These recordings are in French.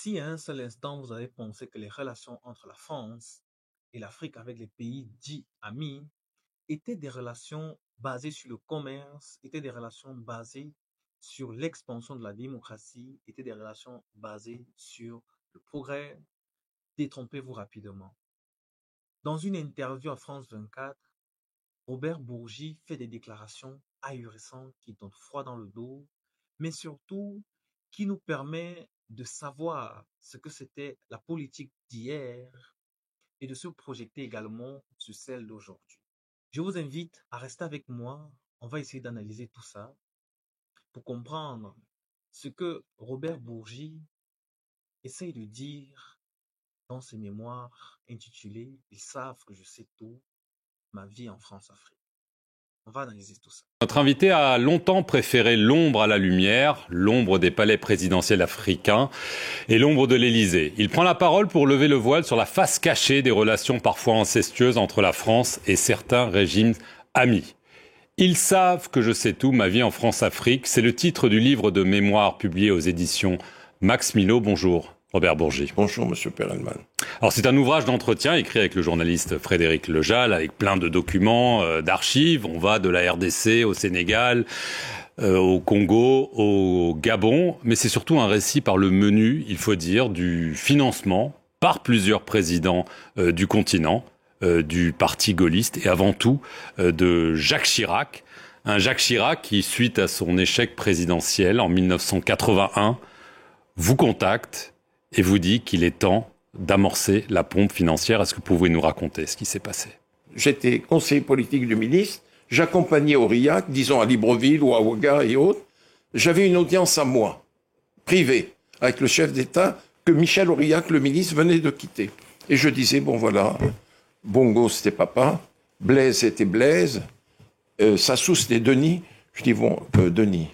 Si à un seul instant vous avez pensé que les relations entre la France et l'Afrique avec les pays dits amis étaient des relations basées sur le commerce, étaient des relations basées sur l'expansion de la démocratie, étaient des relations basées sur le progrès, détrompez-vous rapidement. Dans une interview à France 24, Robert Bourgi fait des déclarations ahurissantes qui donnent froid dans le dos, mais surtout qui nous permet de savoir ce que c'était la politique d'hier et de se projeter également sur celle d'aujourd'hui. Je vous invite à rester avec moi. On va essayer d'analyser tout ça pour comprendre ce que Robert Bourgi essaye de dire dans ses mémoires intitulées « Ils savent que je sais tout, ma vie en France-Afrique ». On va analyser tout ça. Notre invité a longtemps préféré l'ombre à la lumière, l'ombre des palais présidentiels africains et l'ombre de l'Élysée. Il prend la parole pour lever le voile sur la face cachée des relations parfois incestueuses entre la France et certains régimes amis. Ils savent que je sais tout, ma vie en France-Afrique. C'est le titre du livre de mémoire publié aux éditions Max Milo. Bonjour. Robert Bourgi. Bonjour, Monsieur Perelman. Alors, c'est un ouvrage d'entretien écrit avec le journaliste Frédéric Lejal, avec plein de documents, d'archives. On va de la RDC au Sénégal, au Congo, au Gabon. Mais c'est surtout un récit par le menu, il faut dire, du financement par plusieurs présidents du continent, du parti gaulliste et avant tout de Jacques Chirac. Un Jacques Chirac qui, suite à son échec présidentiel en 1981, vous contacte et vous dit qu'il est temps d'amorcer la pompe financière. Est-ce que vous pouvez nous raconter ce qui s'est passé? J'étais conseiller politique du ministre, j'accompagnais Aurillac, disons à Libreville ou à Ouaga et autres. J'avais une audience à moi, privée, avec le chef d'État que Michel Aurillac, le ministre, venait de quitter. Et je disais, bon voilà, Bongo c'était papa, Blaise c'était Blaise, Sassou c'était Denis. Je dis, bon, Denis,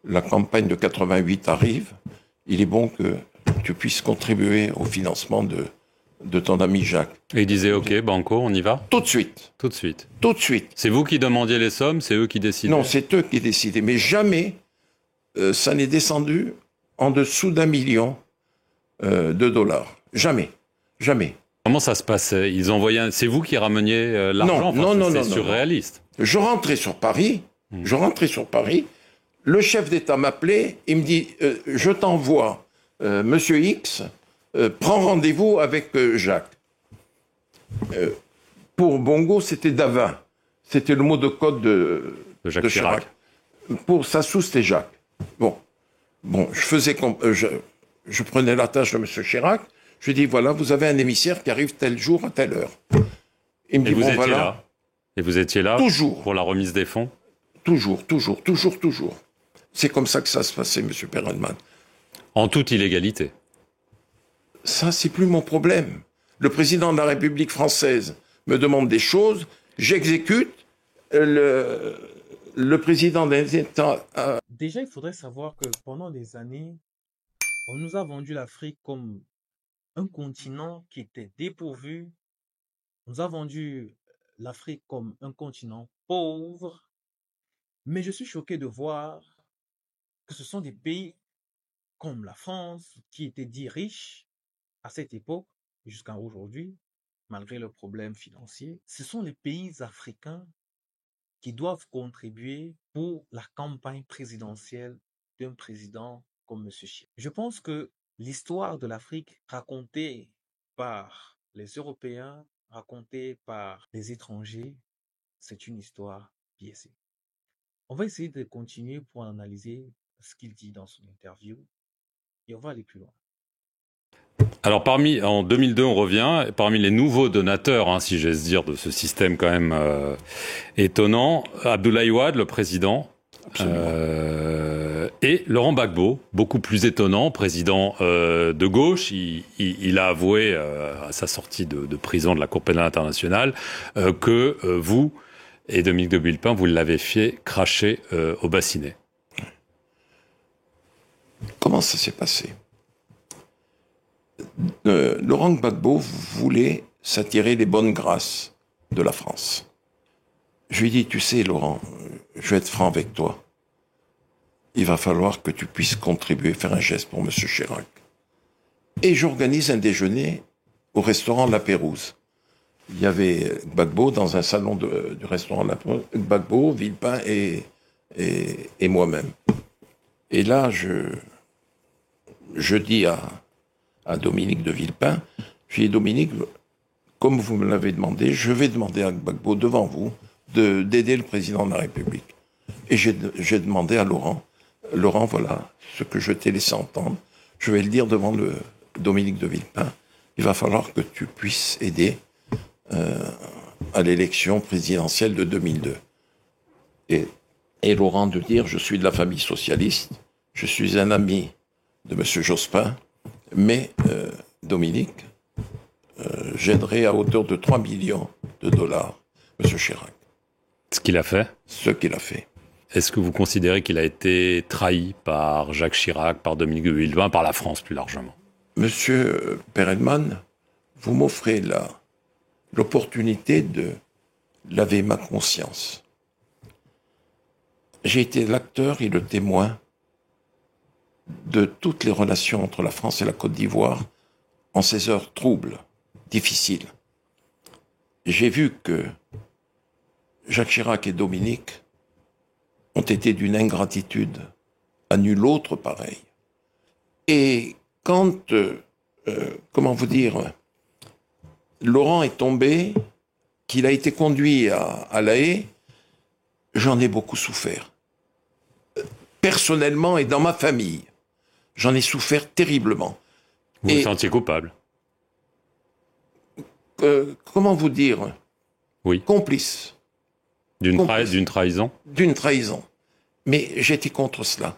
la campagne de 88 arrive, il est bon que tu puisses contribuer au financement de ton ami Jacques. Et il disait, ok, banco, on y va? Tout de suite. Tout de suite. Tout de suite. C'est vous qui demandiez les sommes, c'est eux qui décidaient? Non, c'est eux qui décidaient. Mais jamais ça n'est descendu en dessous d'1 million de dollars. Jamais. Jamais. Comment ça se passait? Ils envoyaient c'est vous qui rameniez l'argent? Non, c'est surréaliste. Je rentrais sur Paris. Le chef d'État m'appelait, il me dit, je t'envoie Monsieur X, prends rendez-vous avec Jacques. Pour Bongo, c'était Davin. C'était le mot de code de Jacques Chirac. Pour Sassou, c'était Jacques. Bon, je faisais, je prenais la tâche de Monsieur Chirac. Je lui dis, voilà, vous avez un émissaire qui arrive tel jour à telle heure. Il me dit, bon, voilà. Là. Et vous étiez là? Toujours. Pour la remise des fonds? Toujours. C'est comme ça que ça se passait, Monsieur Perelman. En toute illégalité. Ça, c'est plus mon problème. Le président de la République française me demande des choses, j'exécute. Le président des États... Déjà, il faudrait savoir que pendant des années, on nous a vendu l'Afrique comme un continent qui était dépourvu. On nous a vendu l'Afrique comme un continent pauvre. Mais je suis choqué de voir que ce sont des pays comme la France, qui étaient dits riches à cette époque, jusqu'à aujourd'hui, malgré leurs problèmes financiers. Ce sont les pays africains qui doivent contribuer pour la campagne présidentielle d'un président comme M. Chirac. Je pense que l'histoire de l'Afrique racontée par les Européens, racontée par les étrangers, c'est une histoire biaisée. On va essayer de continuer pour analyser ce qu'il dit dans son interview et on va aller plus loin. Alors en 2002, on revient, parmi les nouveaux donateurs, si j'ose dire, de ce système quand même étonnant, Abdoulaye Wade, le président, et Laurent Gbagbo, beaucoup plus étonnant, président de gauche. Il a avoué à sa sortie de prison de la Cour pénale internationale que vous et Dominique de Villepin, vous l'avez fait cracher au bassinet. Comment ça s'est passé? Laurent Gbagbo voulait s'attirer les bonnes grâces de la France. Je lui ai dit, tu sais Laurent, je vais être franc avec toi. Il va falloir que tu puisses contribuer, faire un geste pour M. Chirac. Et j'organise un déjeuner au restaurant La Pérouse. Il y avait Gbagbo dans un salon du restaurant La Pérouse, Gbagbo, Villepin et moi-même. Et là, je dis à Dominique de Villepin, je dis Dominique, comme vous me l'avez demandé, je vais demander à Gbagbo devant vous d'aider le président de la République. Et j'ai demandé à Laurent, voilà ce que je t'ai laissé entendre, je vais le dire devant le Dominique de Villepin, il va falloir que tu puisses aider à l'élection présidentielle de 2002. Et Laurent de dire, je suis de la famille socialiste, je suis un ami de M. Jospin, mais Dominique, j'aiderai à hauteur de 3 millions de dollars M. Chirac. Ce qu'il a fait. Ce qu'il a fait. Est-ce que vous considérez qu'il a été trahi par Jacques Chirac, par Dominique de Villepin, par la France plus largement? Monsieur Perelman, vous m'offrez l'opportunité de laver ma conscience. J'ai été l'acteur et le témoin de toutes les relations entre la France et la Côte d'Ivoire en ces heures troubles, difficiles. J'ai vu que Jacques Chirac et Dominique ont été d'une ingratitude à nul autre pareil. Et quand, comment vous dire, Laurent est tombé, qu'il a été conduit à La Haye, j'en ai beaucoup souffert. Personnellement et dans ma famille, j'en ai souffert terriblement. Vous vous sentiez coupable? Comment vous dire? Oui. Complice. D'une trahison? D'une trahison. Mais j'étais contre cela.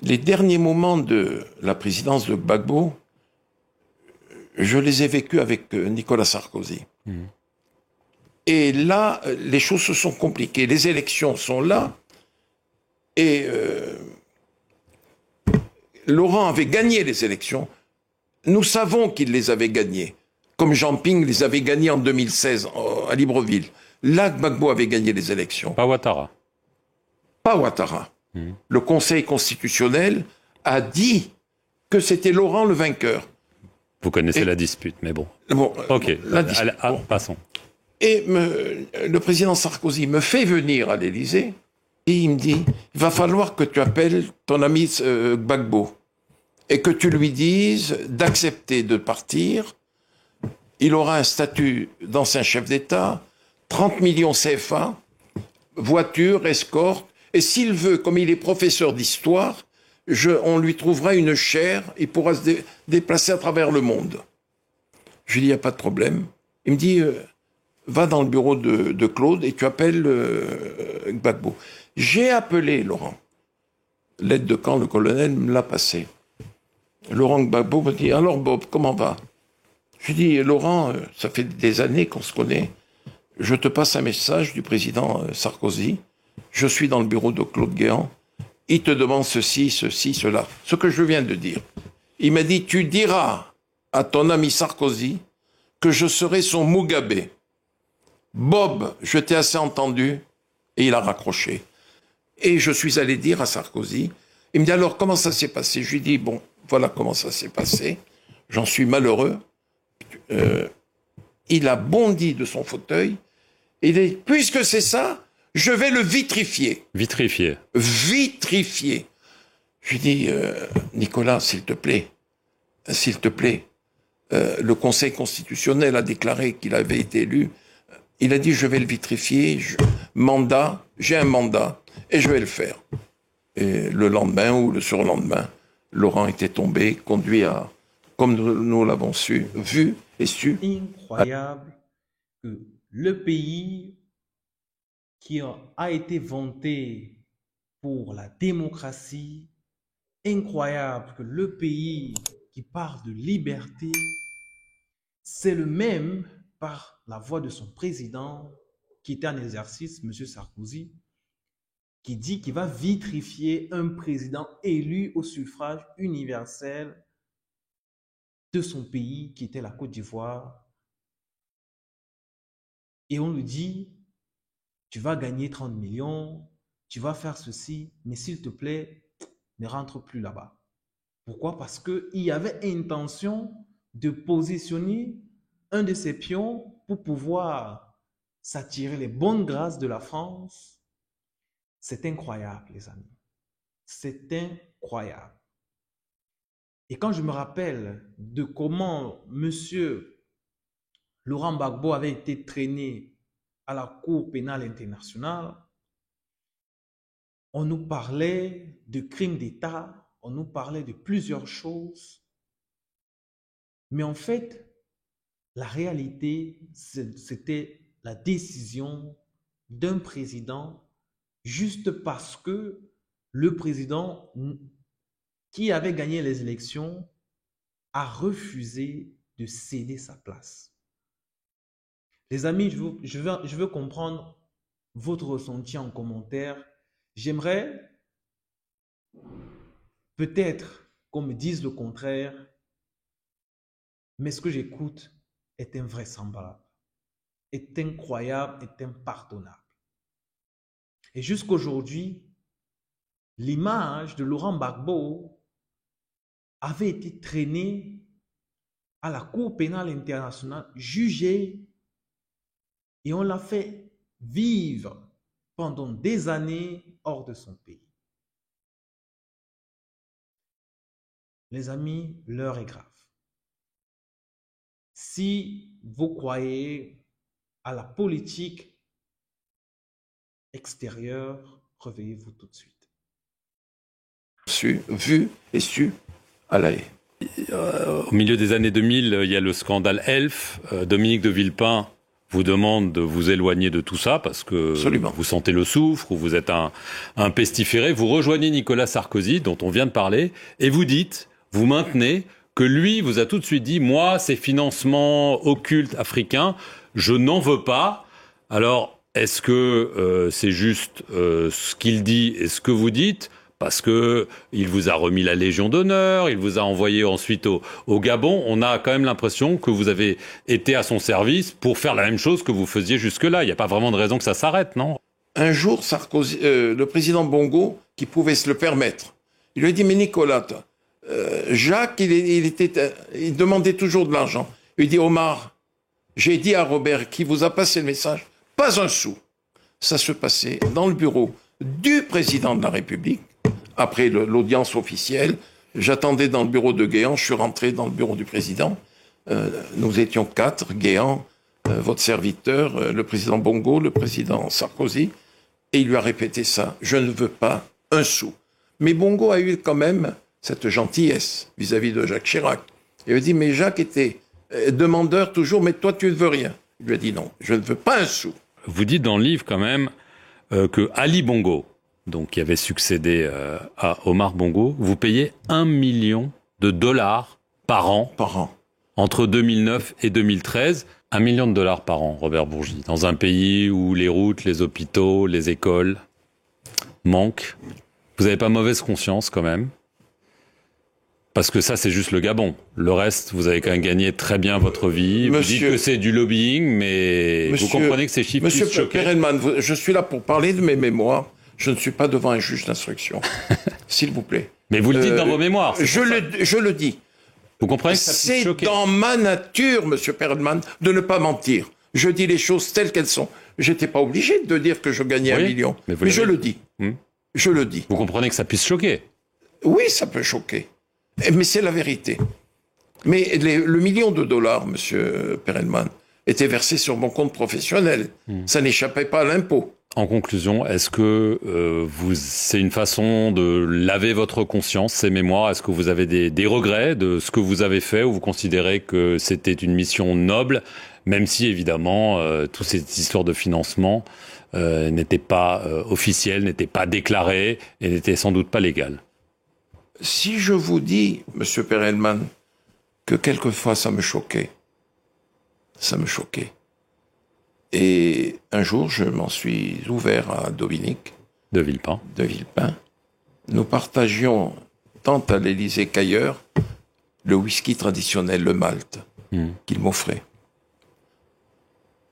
Les derniers moments de la présidence de Gbagbo, je les ai vécus avec Nicolas Sarkozy. Mmh. Et là, les choses se sont compliquées. Les élections sont là. Et Laurent avait gagné les élections. Nous savons qu'il les avait gagnées. Comme Jean Ping les avait gagnées en 2016 à Libreville. Là, Gbagbo avait gagné les élections. Pas Ouattara. Pas Ouattara. Mmh. Le Conseil constitutionnel a dit que c'était Laurent le vainqueur. Vous connaissez la dispute, mais bon. Ok, passons. Et le président Sarkozy me fait venir à l'Élysée et il me dit, il va falloir que tu appelles ton ami Gbagbo et que tu lui dises d'accepter de partir. Il aura un statut d'ancien chef d'État, 30 millions CFA, voiture, escorte, et s'il veut, comme il est professeur d'histoire, on lui trouvera une chaire, il pourra se déplacer à travers le monde. Je lui dis, il n'y a pas de problème. Il me dit, va dans le bureau de Claude et tu appelles Gbagbo. J'ai appelé Laurent. L'aide de camp, le colonel, me l'a passé. Laurent Gbagbo me dit, alors Bob, comment va? Je lui dis, Laurent, ça fait des années qu'on se connaît. Je te passe un message du président Sarkozy. Je suis dans le bureau de Claude Guéant. Il te demande ceci, cela. Ce que je viens de dire. Il m'a dit, tu diras à ton ami Sarkozy que je serai son Mugabe. Bob, je t'ai assez entendu. Et il a raccroché. Et je suis allé dire à Sarkozy, il me dit, alors comment ça s'est passé? Je lui dis, bon, voilà comment ça s'est passé. J'en suis malheureux. Il a bondi de son fauteuil. Et il a dit, puisque c'est ça, je vais le vitrifier. Vitrifier. Vitrifier. Je lui dis, Nicolas, s'il te plaît, le Conseil constitutionnel a déclaré qu'il avait été élu. Il a dit, je vais le vitrifier, j'ai un mandat, et je vais le faire. Et le lendemain ou le surlendemain, Laurent était tombé, conduit à, comme nous l'avons vu et su. Incroyable que le pays qui a été vanté pour la démocratie, incroyable que le pays qui parle de liberté, c'est le même par la voix de son président qui était en exercice, M. Sarkozy, qui dit qu'il va vitrifier un président élu au suffrage universel de son pays, qui était la Côte d'Ivoire. Et on lui dit, tu vas gagner 30 millions, tu vas faire ceci, mais s'il te plaît, ne rentre plus là-bas. Pourquoi? Parce qu'il y avait intention de positionner un de ses pions pour pouvoir s'attirer les bonnes grâces de la France. C'est incroyable, les amis. C'est incroyable. Et quand je me rappelle de comment M. Laurent Gbagbo avait été traîné à la Cour pénale internationale, on nous parlait de crimes d'État, on nous parlait de plusieurs choses. Mais en fait, la réalité, c'était la décision d'un président juste parce que le président qui avait gagné les élections a refusé de céder sa place. Les amis, je veux comprendre votre ressenti en commentaire. J'aimerais peut-être qu'on me dise le contraire, mais ce que j'écoute est invraisemblable, est incroyable, est impardonnable. Et jusqu'aujourd'hui, l'image de Laurent Gbagbo avait été traînée à la Cour pénale internationale, jugée, et on l'a fait vivre pendant des années hors de son pays. Les amis, l'heure est grave. Si vous croyez à la politique extérieure, réveillez-vous tout de suite. Vu et su à la haie. Au milieu des années 2000, il y a le scandale Elf. Dominique de Villepin vous demande de vous éloigner de tout ça parce que Absolument. Vous sentez le soufre ou vous êtes un pestiféré. Vous rejoignez Nicolas Sarkozy, dont on vient de parler, et vous maintenez que lui vous a tout de suite dit « Moi, ces financements occultes africains, je n'en veux pas. » Alors, est-ce que c'est juste ce qu'il dit et ce que vous dites ? Parce que il vous a remis la Légion d'honneur, il vous a envoyé ensuite au Gabon. On a quand même l'impression que vous avez été à son service pour faire la même chose que vous faisiez jusque-là. Il n'y a pas vraiment de raison que ça s'arrête, non? Un jour, Sarkozy, le président Bongo, qui pouvait se le permettre, il lui a dit « Mais Nicolas, Jacques, il demandait toujours de l'argent. » Il dit « Omar, j'ai dit à Robert, qui vous a passé le message, pas un sou. » Ça se passait dans le bureau du président de la République. Après l'audience officielle, j'attendais dans le bureau de Guéant, je suis rentré dans le bureau du président. Nous étions 4, Guéant, votre serviteur, le président Bongo, le président Sarkozy, et il lui a répété ça, je ne veux pas un sou. Mais Bongo a eu quand même cette gentillesse vis-à-vis de Jacques Chirac. Il a dit, mais Jacques était demandeur toujours, mais toi tu ne veux rien. Il lui a dit non, je ne veux pas un sou. Vous dites dans le livre quand même que Ali Bongo, donc qui avait succédé à Omar Bongo, vous payez $1 million par an. Par an. Entre 2009 et 2013. $1 million par an, Robert Bourgi, dans un pays où les routes, les hôpitaux, les écoles manquent. Vous n'avez pas mauvaise conscience quand même? Parce que ça, c'est juste le Gabon. Le reste, vous avez quand même gagné très bien votre vie. Vous dites que c'est du lobbying, mais vous comprenez que ces chiffres puissent choquer. Monsieur Perelman, je suis là pour parler de mes mémoires. Je ne suis pas devant un juge d'instruction. S'il vous plaît. Mais vous le dites dans vos mémoires. Je le dis. Vous comprenez que ça puisse choquer. C'est dans ma nature, monsieur Perelman, de ne pas mentir. Je dis les choses telles qu'elles sont. J'étais pas obligé de dire que je gagnais 1 million. Mais je le dis. Je le dis. Vous comprenez que ça puisse choquer. Oui, ça peut choquer. Mais c'est la vérité. Mais le $1 million, monsieur Perelman, était versé sur mon compte professionnel. Ça n'échappait pas à l'impôt. En conclusion, est-ce que c'est une façon de laver votre conscience, ces mémoires? Est-ce que vous avez des regrets de ce que vous avez fait, ou vous considérez que c'était une mission noble, même si évidemment toutes ces histoires de financement n'étaient pas officielles, n'étaient pas déclarées et n'étaient sans doute pas légales? Si je vous dis, monsieur Perelman, que quelquefois ça me choquait. Et un jour, je m'en suis ouvert à Dominique de Villepin. Nous partagions, tant à l'Élysée qu'ailleurs, le whisky traditionnel, le malt, qu'il m'offrait.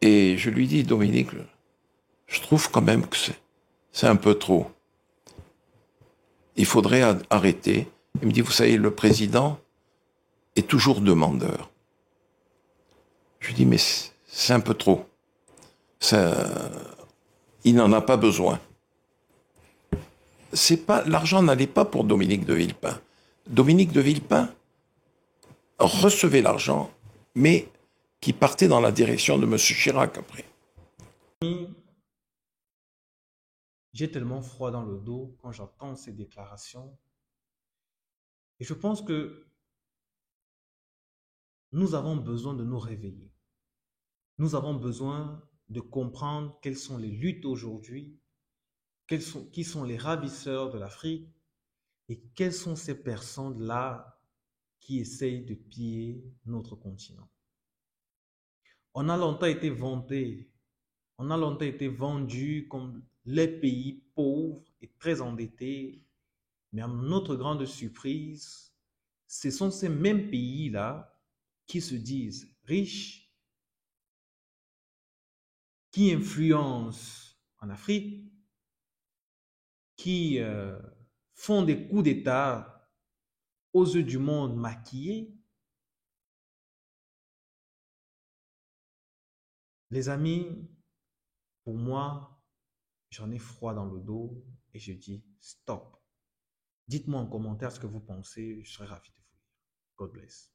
Et je lui dis, Dominique, je trouve quand même que c'est un peu trop. Il faudrait arrêter. Il me dit, vous savez, le président est toujours demandeur. Je lui dis, mais c'est un peu trop. Il n'en a pas besoin. L'argent n'allait pas pour Dominique de Villepin. Dominique de Villepin recevait l'argent, mais qui partait dans la direction de M. Chirac après. J'ai tellement froid dans le dos quand j'entends ces déclarations. Et je pense que nous avons besoin de nous réveiller. Nous avons besoin de comprendre quelles sont les luttes aujourd'hui, qui sont les ravisseurs de l'Afrique et quelles sont ces personnes-là qui essayent de piller notre continent. On a longtemps été vanté, on a longtemps été vendu comme les pays pauvres et très endettés, mais à notre grande surprise, ce sont ces mêmes pays-là qui se disent riches, qui influencent en Afrique, qui font des coups d'État aux yeux du monde maquillés. Les amis, pour moi, j'en ai froid dans le dos et je dis stop. Dites-moi en commentaire ce que vous pensez, je serai ravi de vous lire. God bless.